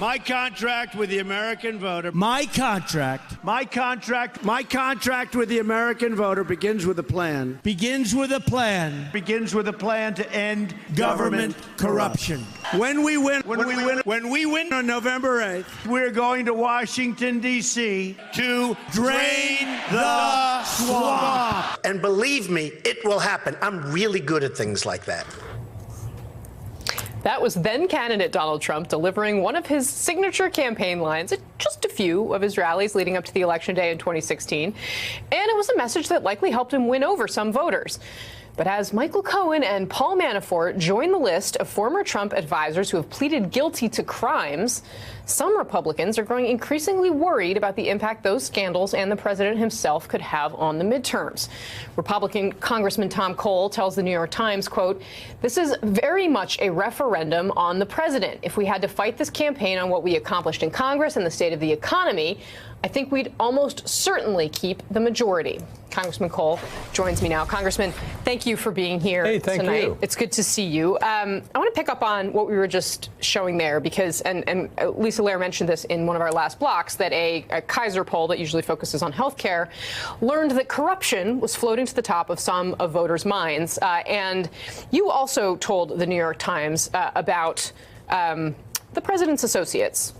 My contract with the American voter. My contract with the American voter begins with a plan. begins with a plan. Begins with a plan to end Government corruption. When we win on November 8th, we're going to Washington, D.C. to drain the swamp. And believe me, it will happen. I'm really good at things like that. That was then candidate Donald Trump delivering one of his signature campaign lines at just a few of his rallies leading up to the election day in 2016. And it was a message that likely helped him win over some voters. But as Michael Cohen and Paul Manafort join the list of former Trump advisors who have pleaded guilty to crimes, some Republicans are growing increasingly worried about the impact those scandals and the president himself could have on the midterms. Republican Congressman Tom Cole tells the New York Times, quote, "This is very much a referendum on the president. If we had to fight this campaign on what we accomplished in Congress and the state of the economy, I think we'd almost certainly keep the majority." Congressman Cole joins me now. Congressman, thank you for being here tonight. You. It's good to see you. I want to pick up on what we were just showing there because, and Lisa Lair mentioned this in one of our last blocks, that a Kaiser poll that usually focuses on healthcare learned that corruption was floating to the top of some of voters' minds. And you also told the New York Times about the president's associates.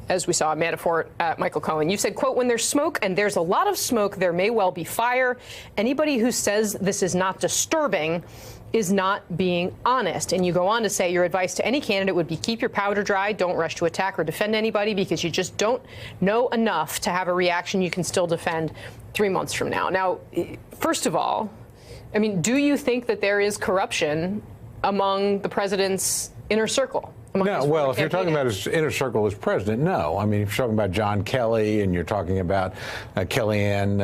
As we saw, Manafort, Michael Cohen. You said, quote, "When there's smoke, and there's a lot of smoke, there may well be fire. Anybody who says this is not disturbing is not being honest." And you go on to say your advice to any candidate would be keep your powder dry, don't rush to attack or defend anybody because you just don't know enough to have a reaction you can still defend 3 months from now. Now, first of all, I mean, do you think that there is corruption among the president's inner circle? No, well, if you're talking about his inner circle as president, no. I mean, if you're talking about John Kelly and you're talking about Kellyanne,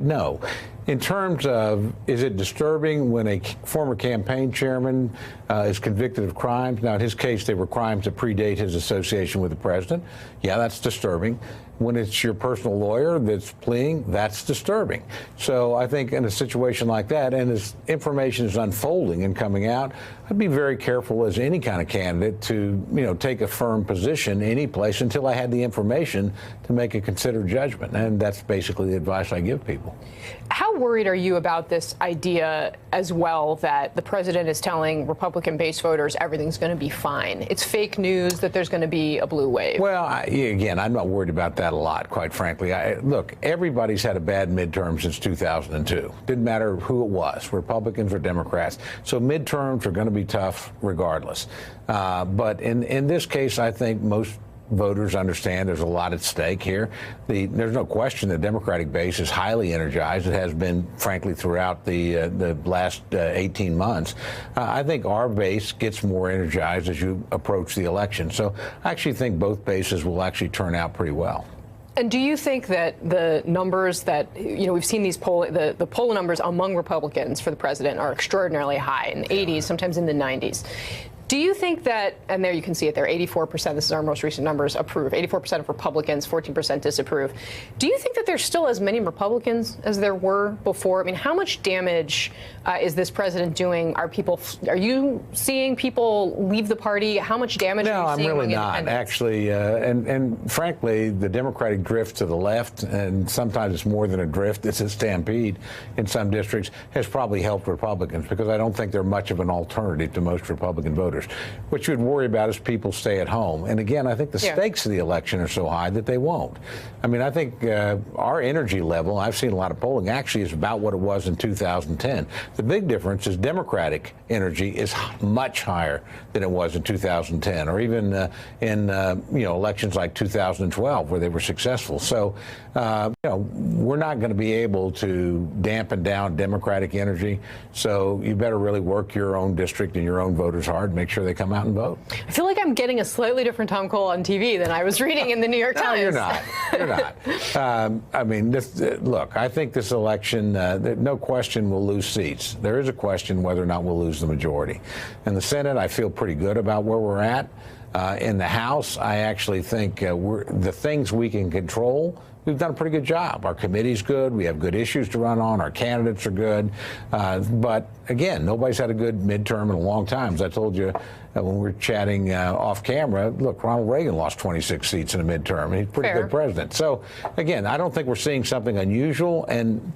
no. In terms of, is it disturbing when a former campaign chairman is convicted of crimes? Now, in his case, they were crimes that predate his association with the president. Yeah, that's disturbing. When it's your personal lawyer that's pleading, that's disturbing. So I think in a situation like that, and as information is unfolding and coming out, I'd be very careful as any kind of candidate to, take a firm position any place until I had the information to make a considered judgment. And that's basically the advice I give people. How worried are you about this idea as well that the president is telling Republican-based voters everything's going to be fine? It's fake news that there's going to be a blue wave. Well, again, I'm not worried about that a lot, quite frankly. Look, everybody's had a bad midterm since 2002. Didn't matter who it was, Republicans or Democrats. So midterms are going to be tough regardless. But in this case, I think most voters understand there's a lot at stake here. There's no question the Democratic base is highly energized. It has been, frankly, throughout the last 18 months. I think our base gets more energized as you approach the election. So I actually think both bases will actually turn out pretty well. And do you think that the numbers that, we've seen these the poll numbers among Republicans for the president are extraordinarily high, in the 80s, sometimes in the 90s. Do you think that, and there you can see it there, 84%, this is our most recent numbers, approve, 84% of Republicans, 14% disapprove. Do you think that there's still as many Republicans as there were before? I mean, how much damage is this president doing? Are you seeing people leave the party? How much damage are you seeing? No, I'm really not, actually. And frankly, the Democratic drift to the left, and sometimes it's more than a drift, it's a stampede in some districts, has probably helped Republicans because I don't think they're much of an alternative to most Republican voters. What you'd worry about is people stay at home. And again, I think the stakes of the election are so high that they won't. I mean, I think our energy level, I've seen a lot of polling, actually is about what it was in 2010. The big difference is Democratic energy is much higher than it was in 2010, or even in elections like 2012 where they were successful. So, we're not going to be able to dampen down Democratic energy. So you better really work your own district and your own voters hard. Make sure they come out and vote. I feel like I'm getting a slightly different Tom Cole on TV than I was reading in the New York Times. No, you're not. You're not. I mean, look, I think this election, no question we'll lose seats. There is a question whether or not we'll lose the majority. In the Senate, I feel pretty good about where we're at. In the House, I actually think the things we can control, we've done a pretty good job. Our committee's good. We have good issues to run on. Our candidates are good. But again, nobody's had a good midterm in a long time. As I told you when we were chatting off camera, look, Ronald Reagan lost 26 seats in a midterm. He's a pretty Fair. good president. So again, I don't think we're seeing something unusual. And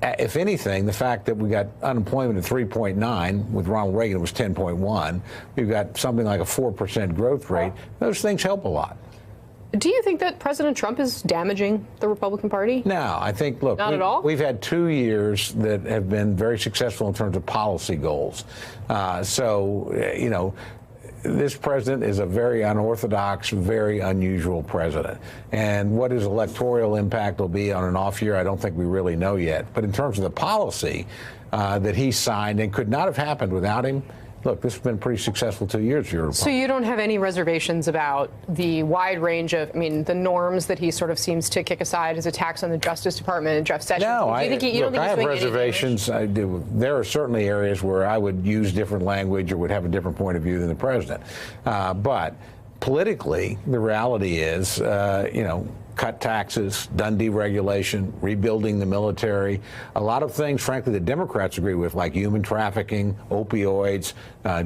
if anything, the fact that we got unemployment at 3.9, with Ronald Reagan it was 10.1, we've got something like a 4% growth rate, those things help a lot. Do you think that President Trump is damaging the Republican Party? No, I think, look, Not at all? We've had 2 years that have been very successful in terms of policy goals. You know, this president is a very unorthodox, very unusual president. And what his electoral impact will be on an off year, I don't think we really know yet. But in terms of the policy that he signed and could not have happened without him, look, this has been pretty successful 2 years for your So you don't have any reservations about the wide range of, I mean, the norms that he sort of seems to kick aside as attacks on the Justice Department and Jeff Sessions? No, I have reservations. I do. There are certainly areas where I would use different language or would have a different point of view than the president. But politically, the reality is, you know, cut taxes, done deregulation, rebuilding the military, a lot of things, frankly, the Democrats agree with, like human trafficking, opioids,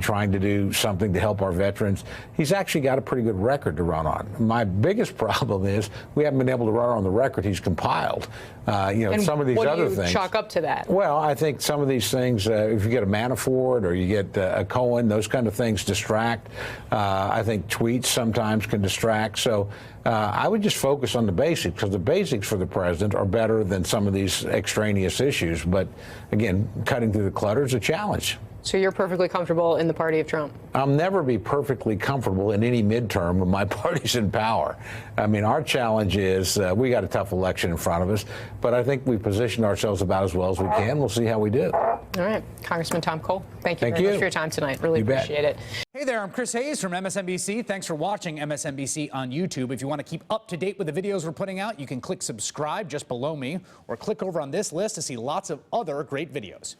trying to do something to help our veterans. He's actually got a pretty good record to run on. My biggest problem is we haven't been able to run on the record he's compiled. You know, and some of these what other do you things. chalk up to that? Well, I think some of these things, if you get a Manafort or you get a Cohen, those kind of things distract. I think tweets sometimes can distract. So I would just focus on the basics, because the basics for the president are better than some of these extraneous issues. But again, cutting through the clutter is a challenge. So you're perfectly comfortable in the party of Trump? I'll never be perfectly comfortable in any midterm when my party's in power. I mean, our challenge is we got a tough election in front of us, but I think we positioned ourselves about as well as we can. We'll see how we do. All right. Congressman Tom Cole, thank you Thank very you. much for your time tonight. Really You bet. appreciate it. Hey there, I'm Chris Hayes from MSNBC. Thanks for watching MSNBC on YouTube. If you want to keep up to date with the videos we're putting out, you can click subscribe just below me or click over on this list to see lots of other great videos.